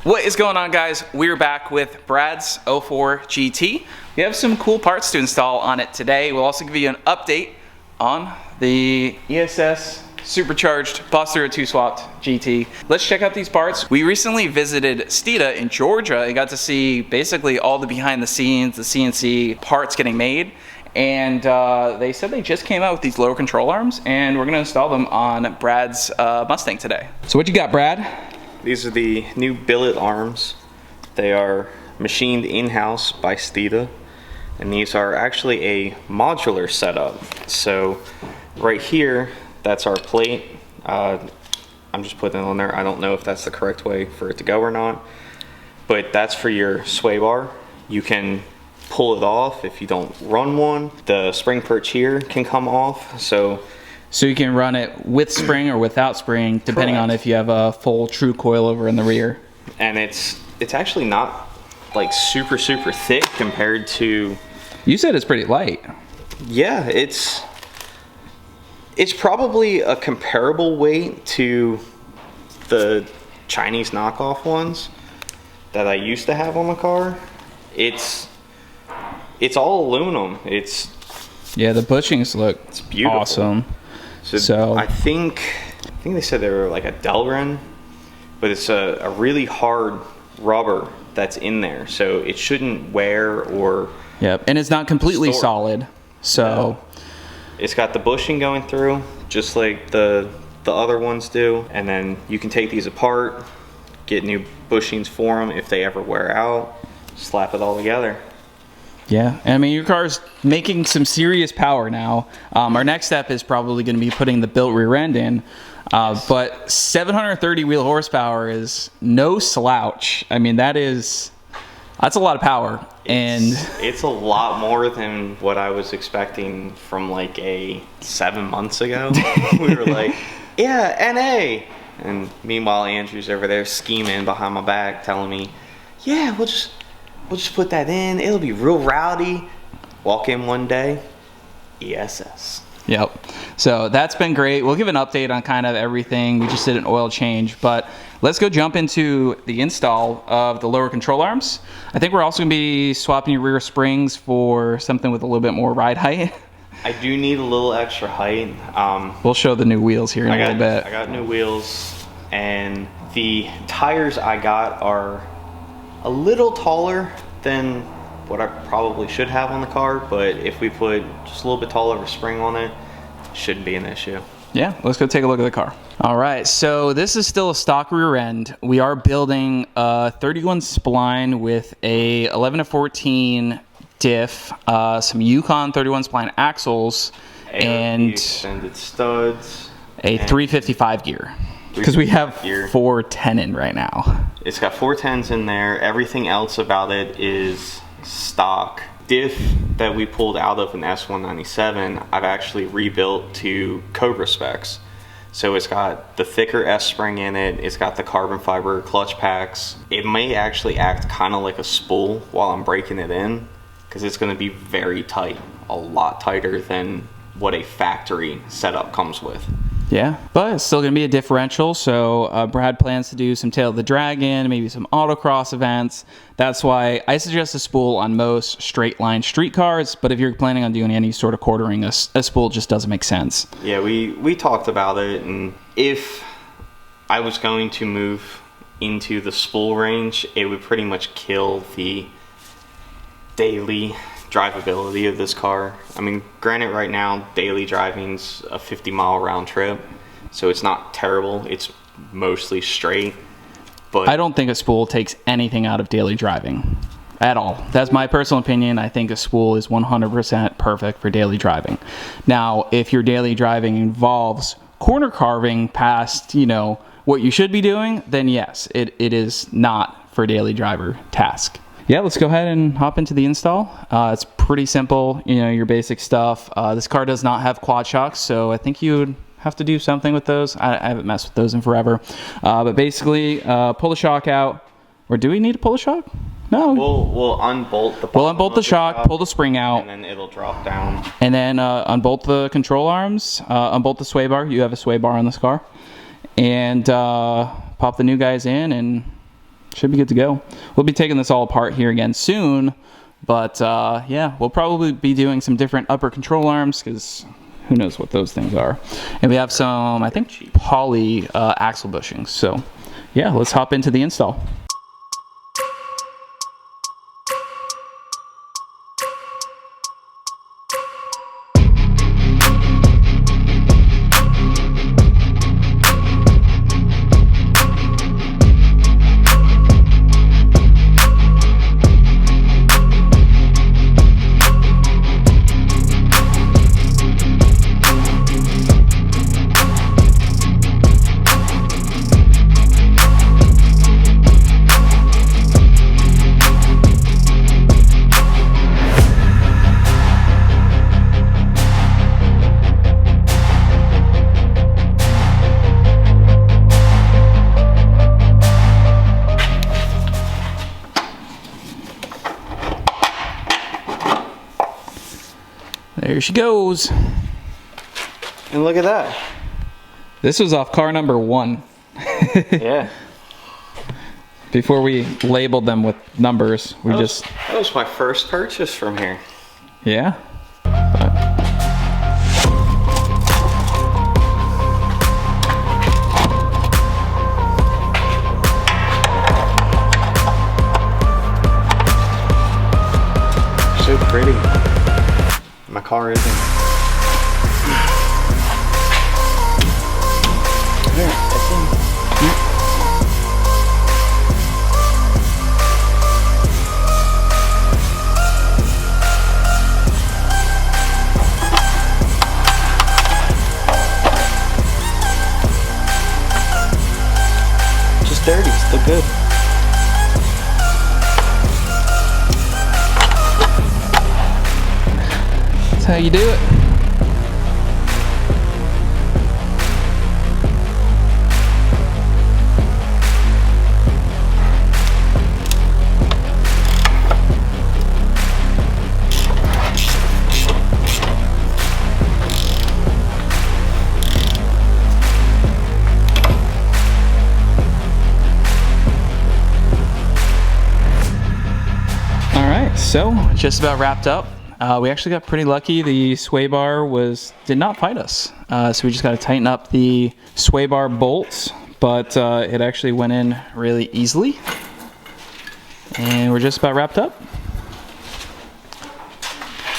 What is going on, guys? We're back with Brad's 04 GT. We have some cool parts to install on it today. We'll also give you an update on the ESS supercharged Buster 2 swapped GT. Let's check out these parts. We recently visited Steeda in Georgia and got to see basically all the behind the scenes, the CNC parts getting made. And they said they just came out with these lower control arms, and we're gonna install them on Brad's Mustang today. So what you got, Brad? These are the new billet arms. They are machined in-house by Steeda, and these are actually a modular setup. So right here, that's our plate. I'm just putting it on there. I don't know if that's the correct way for it to go or not, but that's for your sway bar. You can pull it off if you don't run one. The spring perch here can come off, so you can run it with spring or without spring, depending Correct. on if you have a full true coilover in the rear. And it's actually not like super thick compared to. You said it's pretty light. Yeah, it's probably a comparable weight to the Chinese knockoff ones that I used to have on the car. It's all aluminum. Yeah, the bushings look beautiful. Awesome. So I think they said they were like a Delrin, but it's a really hard rubber that's in there, so it shouldn't wear or. Yep, and it's not completely solid. So it's got the bushing going through, just like the other ones do, and then you can take these apart, get new bushings for them if they ever wear out, slap it all together. Yeah, I mean, your car's making some serious power now. Our next step is probably going to be putting the built rear end in. But 730 wheel horsepower is no slouch. I mean, that's a lot of power. It's a lot more than what I was expecting from like 7 months ago. We were like, yeah, NA. And meanwhile, Andrew's over there scheming behind my back, telling me, yeah, we'll just put that in. It'll be real rowdy. Walk in one day, ESS. Yep. So that's been great. We'll give an update on kind of everything. We just did an oil change, but let's go jump into the install of the lower control arms. I think we're also going to be swapping your rear springs for something with a little bit more ride height. I do need a little extra height. We'll show the new wheels here in a little bit. I got new wheels, and the tires I got are a little taller than what I probably should have on the car, but if we put just a little bit taller of a spring on it, shouldn't be an issue. Yeah, let's go take a look at the car. All right, so this is still a stock rear end. We are building a 31 spline with a 11 to 14 diff, some Yukon 31 spline axles, and extended studs, a 355 gear. Because we have 410 in right now. It's got 410s in there. Everything else about it is stock. Diff that we pulled out of an S197, I've actually rebuilt to Cobra specs. So it's got the thicker S spring in it. It's got the carbon fiber clutch packs. It may actually act kind of like a spool while I'm breaking it in, because it's going to be very tight, a lot tighter than what a factory setup comes with. Yeah, but it's still going to be a differential, so Brad plans to do some Tail of the Dragon, maybe some autocross events. That's why I suggest a spool on most straight line street cars, but if you're planning on doing any sort of quartering, a spool just doesn't make sense. Yeah, we talked about it, and if I was going to move into the spool range, it would pretty much kill the daily drivability of this car. I mean, granted, right now daily driving's a 50-mile round trip, so it's not terrible. It's mostly straight, but I don't think a spool takes anything out of daily driving at all. That's my personal opinion. I think a spool is 100% perfect for daily driving. Now, if your daily driving involves corner carving past, what you should be doing, then yes, it is not for daily driver task. Yeah, let's go ahead and hop into the install. It's pretty simple, your basic stuff. This car does not have quad shocks, so I think you would have to do something with those. I haven't messed with those in forever. But basically, pull the shock out. Or do we need to pull the shock? No. We'll unbolt the We'll unbolt the shock, pull the spring out. And then it'll drop down. And then unbolt the control arms, unbolt the sway bar. You have a sway bar on this car. And pop the new guys in and should be good to go. We'll be taking this all apart here again soon, but yeah, we'll probably be doing some different upper control arms because who knows what those things are. And we have some, I think, poly axle bushings. So yeah, let's hop into the install. There she goes. And look at that. This was off car number 1. Yeah. Before we labeled them with numbers, That was my first purchase from here. Yeah. So pretty. My car isn't. Here, that's in. Just dirty, still good. That's how you do it. So, just about wrapped up. We actually got pretty lucky. The sway bar did not fight us. So we just got to tighten up the sway bar bolts, but it actually went in really easily. And we're just about wrapped up.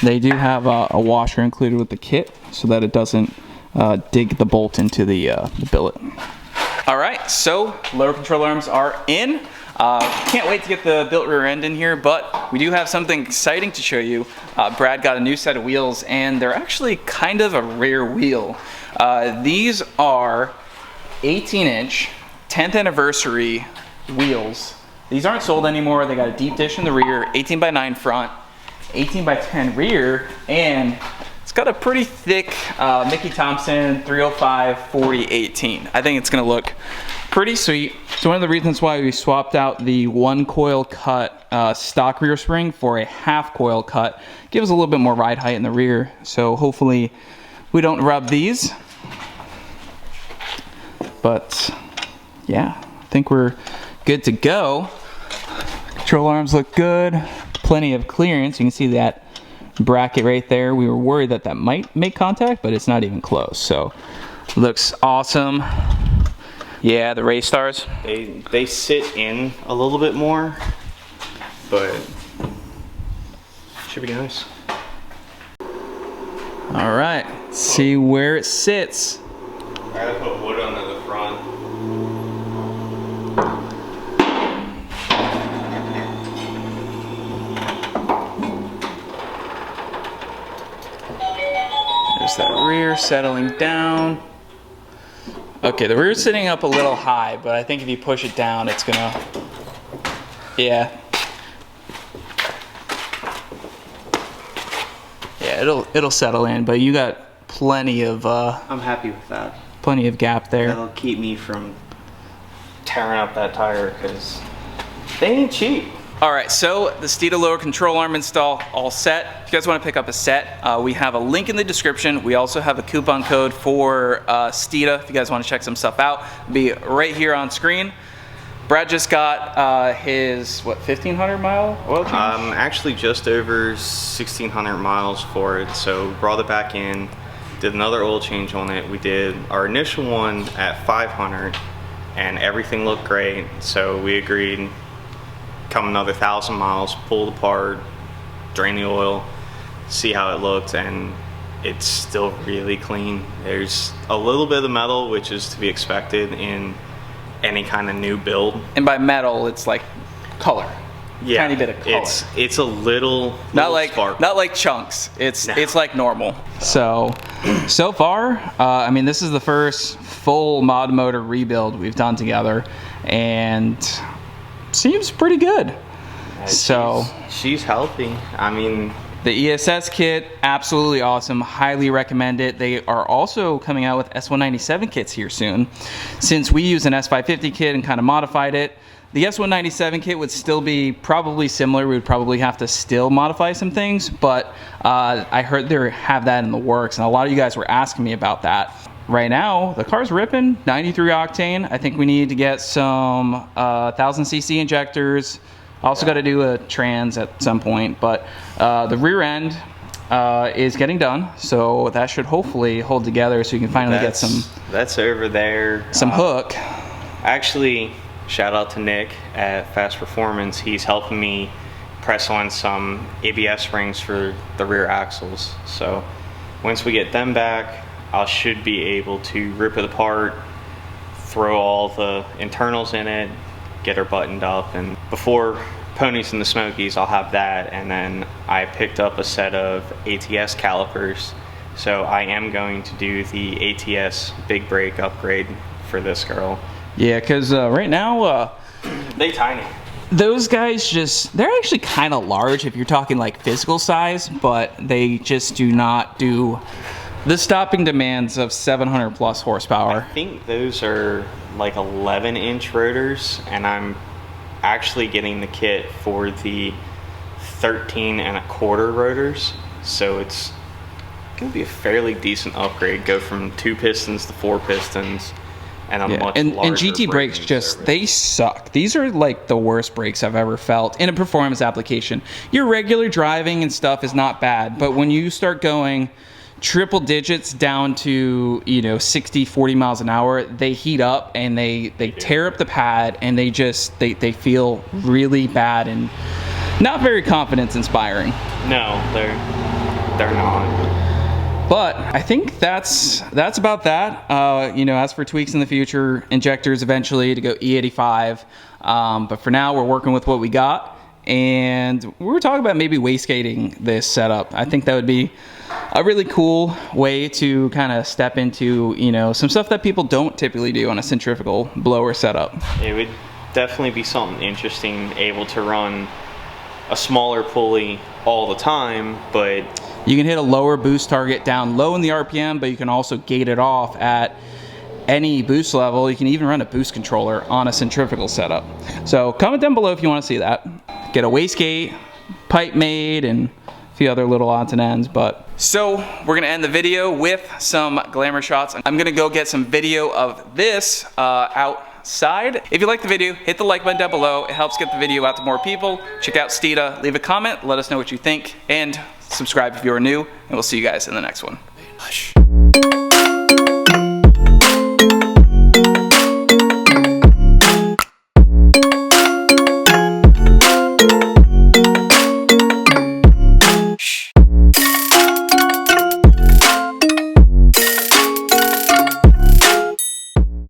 They do have a washer included with the kit so that it doesn't dig the bolt into the billet. All right, so lower control arms are in. Can't wait to get the built rear end in here, but we do have something exciting to show you. Brad got a new set of wheels, and they're actually kind of a rare wheel. These are 18-inch 10th anniversary wheels. These aren't sold anymore. They got a deep dish in the rear, 18x9 front, 18x10 rear, and it's got a pretty thick Mickey Thompson 305/40/18. I think it's gonna look pretty sweet. So one of the reasons why we swapped out the 1 coil cut stock rear spring for a half coil cut gives a little bit more ride height in the rear. So hopefully we don't rub these. But yeah, I think we're good to go. Control arms look good. Plenty of clearance. You can see that bracket right there. We were worried that that might make contact, but it's not even close. So looks awesome. Yeah, the race stars. They sit in a little bit more, but should be nice. All right, see where it sits. I gotta put wood under the front. There's that rear settling down. Okay, the rear's sitting up a little high, but I think if you push it down, it's gonna, yeah. Yeah, it'll settle in, but you got plenty of I'm happy with that. Plenty of gap there. That'll keep me from tearing up that tire because they ain't cheap. All right, so the Steeda lower control arm install all set. If you guys want to pick up a set, we have a link in the description. We also have a coupon code for Steeda if you guys want to check some stuff out. It'll be right here on screen. Brad just got his, what, 1,500 mile oil change? Actually just over 1,600 miles for it. So brought it back in, did another oil change on it. We did our initial one at 500 and everything looked great. So we agreed, come another 1,000 miles, pull it apart, drain the oil, see how it looked, and it's still really clean. There's a little bit of metal, which is to be expected in any kind of new build. And by metal, it's like color. Yeah, tiny bit of color. It's a little not like sparkle. Not like chunks. It's like normal. So far, I mean, this is the first full mod motor rebuild we've done together, and seems pretty good. Yeah, so she's healthy. I mean, the ESS kit, absolutely awesome. Highly recommend it. They are also coming out with S197 kits here soon. Since we use an S550 kit and kind of modified it, the S197 kit would still be probably similar. We would probably have to still modify some things, but I heard they have that in the works, and a lot of you guys were asking me about that. Right now, the car's ripping, 93 octane. I think we need to get some 1000cc injectors. Also got to do a trans at some point, but the rear end is getting done, so that should hopefully hold together so you can finally get some... That's over there. Some hook. Actually, shout out to Nick at Fast Performance. He's helping me press on some ABS springs for the rear axles. So once we get them back, I should be able to rip it apart, throw all the internals in it, get her buttoned up, and before Ponies in the Smokies, I'll have that. And then I picked up a set of ATS calipers, so I am going to do the ATS big brake upgrade for this girl. Yeah, because right now they tiny. Those guys they're actually kind of large if you're talking like physical size, but they just do not do the stopping demands of 700 plus horsepower. I think those are like 11-inch rotors, and I'm actually getting the kit for the 13.25 rotors, so it's gonna be a fairly decent upgrade. Go from 2 pistons to 4 pistons, and a much larger. And GT brakes they suck. These are like the worst brakes I've ever felt in a performance application. Your regular driving and stuff is not bad, but when you start going triple digits down to 60, 40 miles an hour, they heat up and they tear up the pad, and they feel really bad and not very confidence inspiring. No, they're not. But I think that's about that. As for tweaks in the future, injectors eventually to go E85, but for now we're working with what we got, and we were talking about maybe wastegating this setup. I think that would be a really cool way to kind of step into, some stuff that people don't typically do on a centrifugal blower setup. It would definitely be something interesting, able to run a smaller pulley all the time, but you can hit a lower boost target down low in the RPM, but you can also gate it off at any boost level. You can even run a boost controller on a centrifugal setup. So comment down below if you want to see that. Get a wastegate, pipe made, and a few other little odds and ends. But so we're gonna end the video with some glamour shots. I'm gonna go get some video of this outside. If you like the video, hit the like button down below. It helps get the video out to more people. Check out Steeda, leave a comment, let us know what you think, and subscribe if you are new, and we'll see you guys in the next one. Hush.